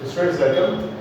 Students, welcome.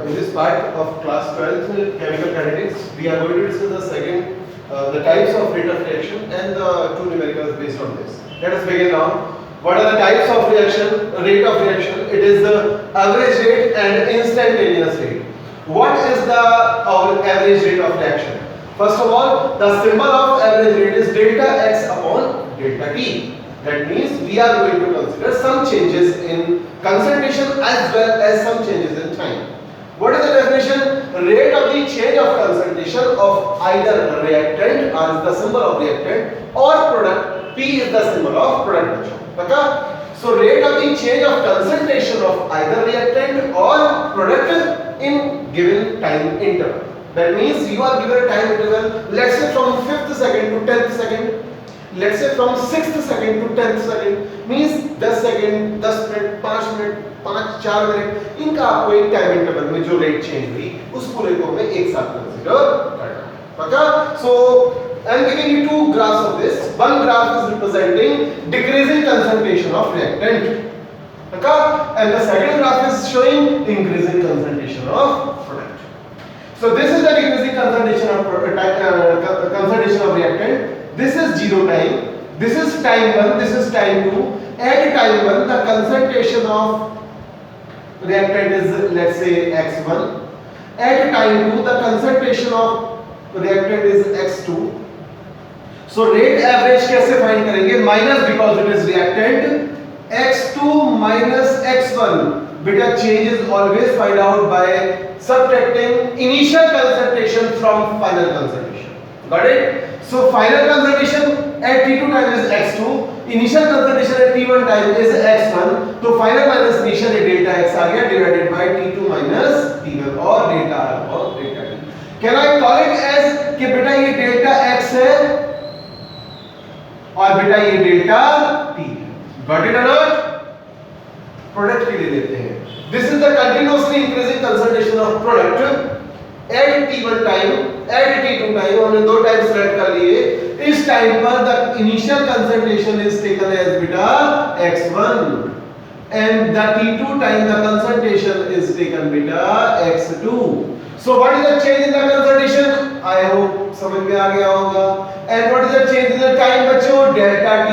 In this part of class 12th chemical kinetics, we are going to discuss the second, the types of rate of reaction and the two numericals based on this. Let us begin now. What are the types of reaction? Rate of reaction. It is the average rate and instantaneous rate. What is the average rate of reaction? First of all, the symbol of average rate is delta x upon delta t. That means we are going to consider some changes in concentration as well as some changes in time. What is the definition? Rate of the change of concentration of either reactant, R is the symbol of reactant, or product, P is the symbol of product. Okay? So rate of the change of concentration of either reactant or product in given time interval. That means you are given a time interval, let's say from 5th second to 10th second. Let's say from 6th second to 10th second, means 10 second, 10 minute, 5 minute, 4 minute, इनका आपको एक time interval में जो rate change हुई उस पूरे को हमें एक साथ कंसीडर करना है. पक्का? So I am giving you two graphs of this. One graph is representing decreasing concentration of reactant, पक्का? And the second graph is showing increasing concentration of product. So this is the decreasing concentration of reactant. This is 0 time, this is time 1, this is time 2. At time 1 the concentration of reactant is, let's say, x1. At time 2 the concentration of reactant is x2. So rate average कैसे find करेंगे? Minus, because it is reactant, x2 minus x1. Beta change is always find out by subtracting initial concentration from final concentration. Got it? So final concentration at T2 time is x2, initial concentration at T1 time is x1. तो final minus initial delta x आ गया divided by T2 minus T1 और delta R और delta T. Can I call it as कि बेटा ये delta x है और बेटा ये delta T. Got it or not? Product के लिए लेते हैं. This is the continuously increasing concentration of product at T1 time. At T2 time हमने दो टाइम सेलेक्ट कर लिए. इस टाइम पर the initial concentration is taken as beta x1 and the T2 time the concentration is taken beta x2. So what is the change in the concentration? I hope समझ में आ गया होगा. And what is the change in the time बच्चों? Delta T.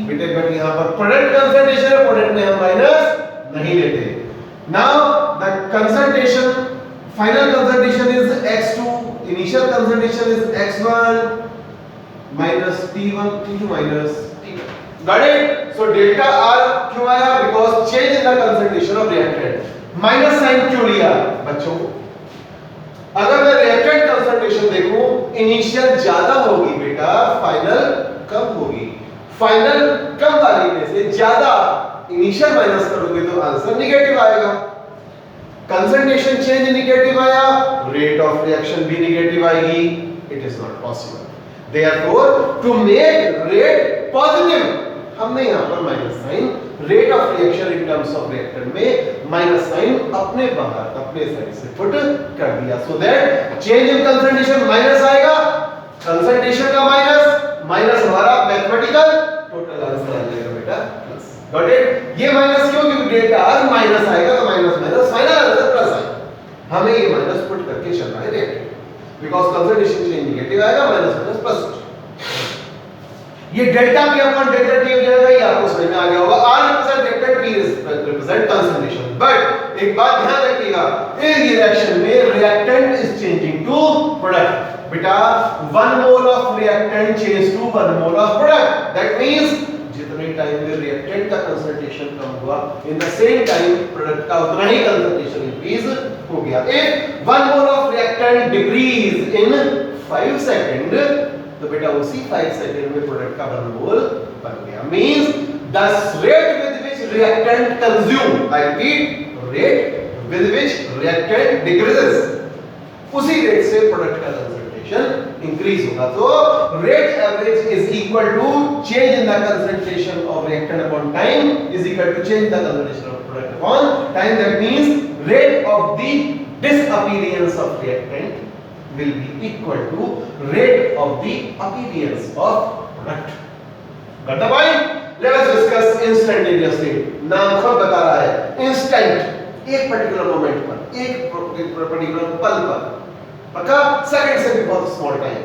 बेटे but यहाँ पर product concentration है, product में हम माइनस नहीं लेते. Now the concentration, final concentration is x2. Initial concentration is x1 minus t1, t2 minus t1. Got it? So delta R क्यों आया? Because change in the concentration of reactant. Minus sign क्यों लिया बच्चों? अगर मैं reactant concentration देखूं, initial ज्यादा होगी बेटा, final कम होगी. Final कम वाली में से ज्यादा initial माइनस करोगे तो आंसर नेगेटिव आएगा. Concentration change negative आया, rate of reaction भी negative आएगी. It is not possible. Therefore, to make rate positive, हमने यहाँ पर minus sign rate of reaction in terms of reactor में minus sign अपने बाहर अपने साइड से put कर दिया. So that change in concentration minus आएगा, concentration का minus हमारा mathematical total answer आ जाएगा बेटा plus. Got it? ये minus क्यों? क्योंकि delta R minus आएगा तो minus final आंसर प्लस आएगा. हमें ये माइनस पुट करके चलना है reactant, because concentration change negative आएगा, माइनस प्लस. ये delta P upon delta T हो जाएगा. ये आपको समझ में आ गया होगा. R represent reactant, P represent concentration. But एक बात ध्यान रखिएगा, इस रिएक्शन में reactant is changing to product. बेटा 1 mole of reactant change to 1 mole of product. That means जितने टाइम में रिएक्टेंट का कंसंट्रेशन कम हुआ, in the same time product का उतना ही कंसंट्रेशन इंक्रीज हो गया. If 1 mole of reactant decrease in 5 second, तो बेटा उसी 5 सेकंड में प्रोडक्ट का 1 मोल बन गया. Means the rate with which reactant consume, I repeat, rate with which reactant decreases, उसी रेट से प्रोडक्ट का कंसंट्रेशन इंक्रीज होगा. तो rate average is equal to change in the concentration of reactant upon time is equal to change in the concentration of product upon time. That means rate of the disappearance of reactant will be equal to rate of the appearance of product. Got the point? Let us discuss instantaneous rate. नाम खुद बता रहा है instant. एक particular moment पर, एक particular पल पर, पक्का? सेकंड से भी बहुत स्मॉल टाइम।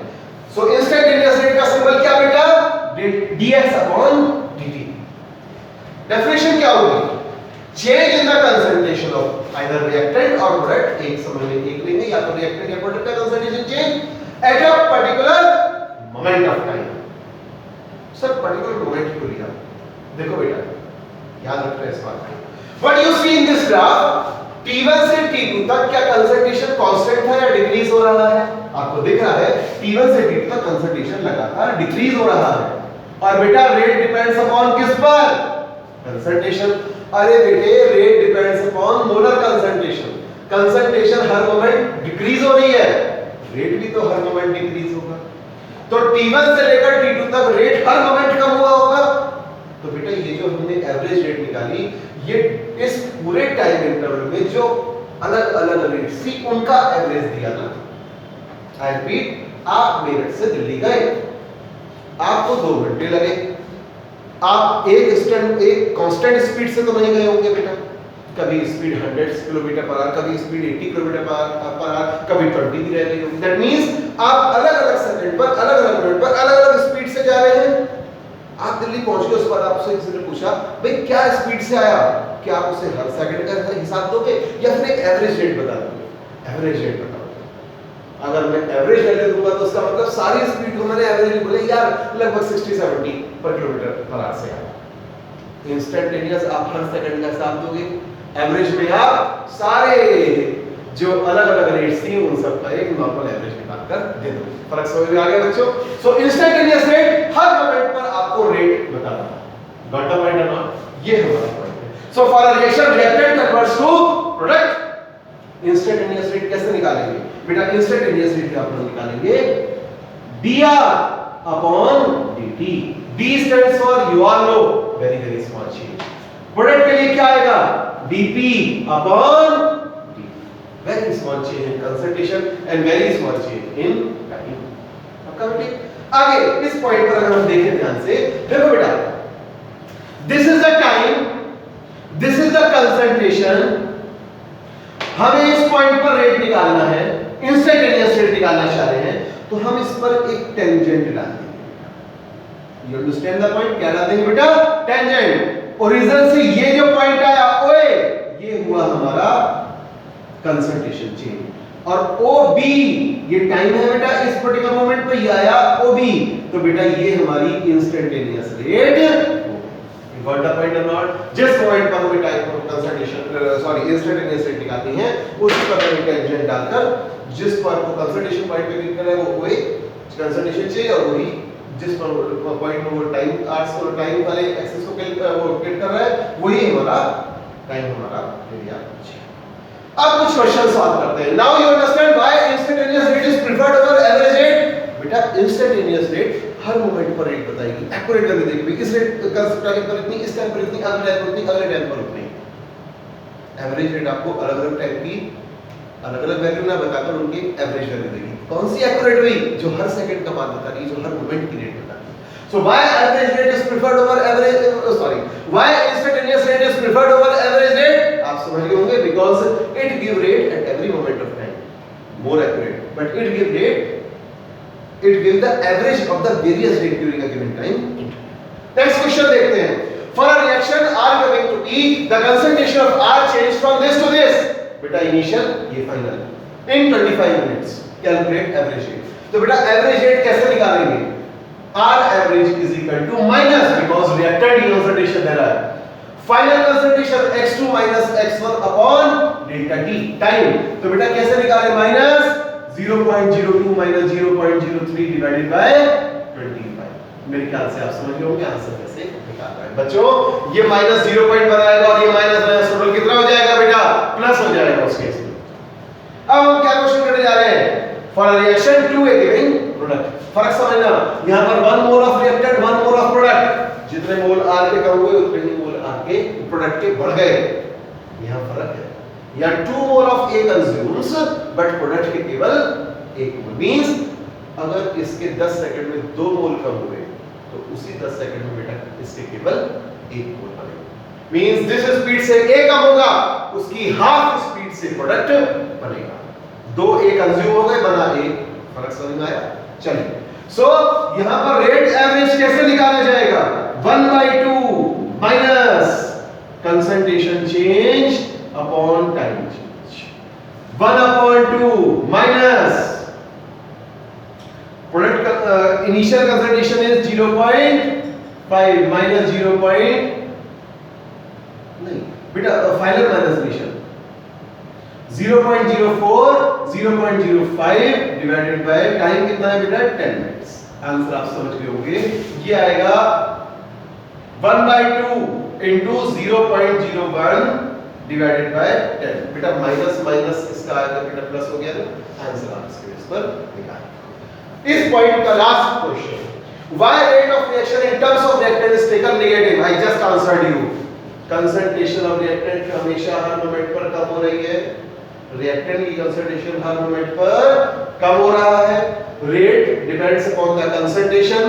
सो इंस्टेंटेनियस रेट का सिंबल क्या बेटा? dx upon dt। डेफिनेशन क्या होगी? Change in the concentration of either reactant और प्रोडक्ट, एक समय में एक लेंगे, या तो रिएक्टेंट या प्रोडक्ट का concentration change at a particular moment of time. Sir particular moment क्यों लिया? देखो बेटा, याद रखना इस बात को। What you see in this graph, T1 से T2 तक क्या कंसंट्रेशन कांस्टेंट है या डिक्रीज हो रहा है? आपको दिख रहा है T1 से T2 तक कंसंट्रेशन लगातार डिक्रीज हो रहा है। और बेटा रेट डिपेंड्स अपॉन किस पर? कंसंट्रेशन। अरे बेटे rate depends upon molar concentration. Concentration हर मोमेंट डिक्रीज हो रही है, रेट भी तो हर मोमेंट डिक्रीज होगा। तो T1 से लेकर T2 तक रेट हर मोमेंट कम हुआ होगा। तो बेटा ये जो हमने एवरेज रेट निकाली, ये इस पूरे टाइम इंटरवल में जो अलग अलग रेट थी उनका एवरेज दिया ना। आई रिपीट, आप मेरठ से दिल्ली गए, आपको 2 घंटे लगे, आप एक कांस्टेंट स्पीड से तो नहीं गए होंगे बेटा। कभी स्पीड 100 किलोमीटर पर आवर, कभी स्पीड 80 किलोमीटर पर आवर, कभी 20 भी रह गई होगी। दैट मींस आप अलग अलग सेकंड पर, अलग अलग मिनट पर, अलग अलग स्पीड से जा रहे हैं। आप दिल्ली पहुंच गए, उसके बाद आपसे किसी ने पूछा भाई क्या स्पीड से आया, क्या आप उसे हर सेकंड का हिसाब दोगे या फिर एक एवरेज रेट बता दोगे? एवरेज रेट बताओगे। अगर मैं एवरेज वैल्यू दूंगा तो उसका मतलब सारी स्पीड को मैंने एवरेज बोले यार लगभग 60-70 पर किलोमीटर पर आवर से आया। इंस्टेंटेनियस आप हर सेकंड का हिसाब दोगे, एवरेज में आप सारे जो अलग अलग रेट्स थी उन सब का एक नॉर्मल एवरेज निकाल कर दे दो। फर्क समझ में आ गया बच्चों? सो इंस्टेंटेनियस रेट हर मोमेंट पर आपको रेट बताता है। गॉट द पॉइंट और नॉट? ये हमारा पॉइंट है। So for a reaction reactant converts to product, instantaneous rate कैसे निकालेंगे बेटा? इंस्टेंटेनियस रेट आप लोग निकालेंगे dr upon dt। d stands for you all know, very very small change. Product के लिए क्या आएगा? dp upon dt, very small change in concentration and very small change in time. आपका बेटे आगे इस पॉइंट पर अगर हम देखें ध्यान से, देखो बेटा, this is the time, this is the concentration. हमें इस पॉइंट पर रेट निकालना है, इंस्टेंटेनियस रेट निकालना चाह रहे हैं, तो हम इस पर एक टेंजेंट डाल देंगे। You understand the point? क्या डाल देंगे बेटा? टेंजेंट। ओरिजिन से ये जो पॉइंट आया ओए, ये हुआ हमारा कंसंट्रेशन चेंज, और OB ये टाइम है बेटा, इस पर्टिकुलर मोमेंट पे ये आया OB, तो बेटा ये हमारी instantaneous rate. Got the point और नॉट? जिस पॉइंट पर हमें टाइम कंसंट्रेशन इंस्टेंटेनियस रेट निकालनी है, उस पर हमें टेंजेंट डालकर जिस पर वो कंसंट्रेशन पॉइंट पे क्लिक कर रहा है वो वही कंसंट्रेशन चाहिए, और वही जिस पर पॉइंट में वो टाइम आर्ट्स और टाइम वाले एक्सिस को क्लिक कर रहा है वही हमारा टाइम हमारा एरिया। अब कुछ क्वेश्चन सॉल्व करते हैं। Now you understand why instantaneous rate is preferred over average rate. बेटा इंस्टेंटेनियस रेट हर मोमेंट पर रेट बताएगी, एक्यूरेट वैल्यू देगी। इस रेट टाइम पर इतनी, इस टाइम पर इतनी, अगले टाइम पर इतनी, अगले टाइम पर उतनी। एवरेज रेट आपको अलग अलग टाइम की अलग अलग वैल्यू ना बताकर उनकी एवरेज वैल्यू देगी। कौन सी एक्यूरेट हुई? जो हर सेकंड का मान बता रही है, जो हर मोमेंट की रेट बता रही है। So why average rate is preferred over average, sorry, why instantaneous rate is preferred over average rate? आप समझ गए होंगे, because it give rate at every moment of time, more accurate, but it give rate, it gives the average of the various rate during a given time. Next question देखते हैं. For a reaction R going to be, the concentration of R change from this to this. बेटा initial ये final. In 25 minutes calculate average rate. तो बेटा average rate कैसे निकालेंगे? R average is equal to minus, because reactant concentration there are. Final concentration x2 minus x1 upon delta t time. तो बेटा कैसे निकालें? minus 0.02 minus 0.03 divided by 25. मेरे ख्याल से आप समझ गए होंगे आंसर कैसे निकालना है। बच्चों ये माइनस 0 पॉइंट बनाएगा और ये माइनस माइनस टोटल कितना हो जाएगा बेटा? प्लस हो जाएगा उस केस में। अब हम क्या क्वेश्चन करने जा रहे हैं? For a reaction to a given product, फर्क समझना, यहां पर 1 mole of reactant 1 mole of product, जितने मोल R के कम हुए उतने ही मोल R के प्रोडक्ट के बढ़ गए, यहां फर्क है। या 2 mole of A consumes but product के केवल 1 मोल, मींस अगर इसके 10 सेकंड में 2 मोल कम हुए तो उसी 10 सेकंड में बेटा इसके केवल 1 मोल बनेगा। मींस जिस स्पीड से A कम होगा उसकी हाफ स्पीड से प्रोडक्ट बनेगा। 2 A कंज्यूम हो गए, बना A। फर्क समझ में आया? चलिए, सो यहां पर रेट एवरेज कैसे निकाला जाएगा? 1/2 minus concentration change upon time change. 1/2 minus product का इनिशियल कंसंट्रेशन इज 0.5 माइनस 0. नहीं बेटा, final minus initial 0.04 0.05 divided by time कितना है बेटा? 10 मिनट्स। आंसर आप समझ गए होंगे, ये आएगा 1/2 into 0.01 डिवाइडेड बाय 10। बेटा माइनस माइनस इसका आएगा बेटा प्लस हो गया ना। आंसर आप इसके बेस पर निकालें। इस पॉइंट का last question, why rate of reaction in terms of reactant is taken negative? I just answered you. Concentration of reactant हमेशा हर मोमेंट पर कम हो रही है। रिएक्टेंट की कंसंट्रेशन हर मोमेंट पर कम हो रहा है। Rate depends upon the concentration.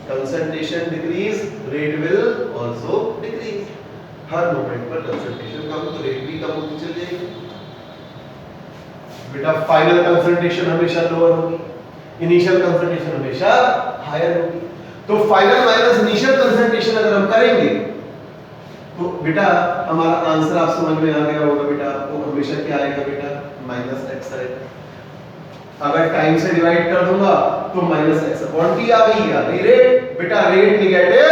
Concentration decrease, rate will also decrease. Her moment पर कंसंट्रेशन कम तो रेट भी कम होती चली जाएगी। बेटा फाइनल कंसंट्रेशन हमेशा लोअर होगी, इनिशियल कंसंट्रेशन हमेशा हायर होगी। तो फाइनल माइनस इनिशियल कंसंट्रेशन अगर हम करेंगे तो बेटा हमारा आंसर आप समझ में आ गया होगा बेटा। आपको हमेशा क्या आएगा बेटा? माइनस एक्स आएगा। अगर टाइम से डिवाइड कर दूंगा तो माइनस एक्स अपॉन टी आ गई। आ गई रेट। बेटा रेट निगेटिव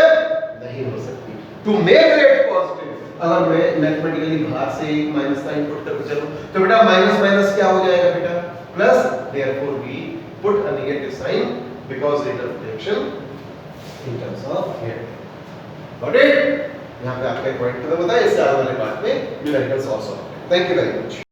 नहीं हो सकती। टू मेक रेट पॉजिटिव, अगर मैं मैथमेटिकली बाहर से एक माइनस साइन पुट करके चलूं तो बेटा माइनस माइनस क्या हो जाएगा बेटा? Plus. Therefore we put a negative sign because rate of reaction in terms of rate. Got it? यहाँ पे आपका एक पॉइंट खत्म होता है। इससे आगे वाले पार्ट में numericals also. Thank you very much.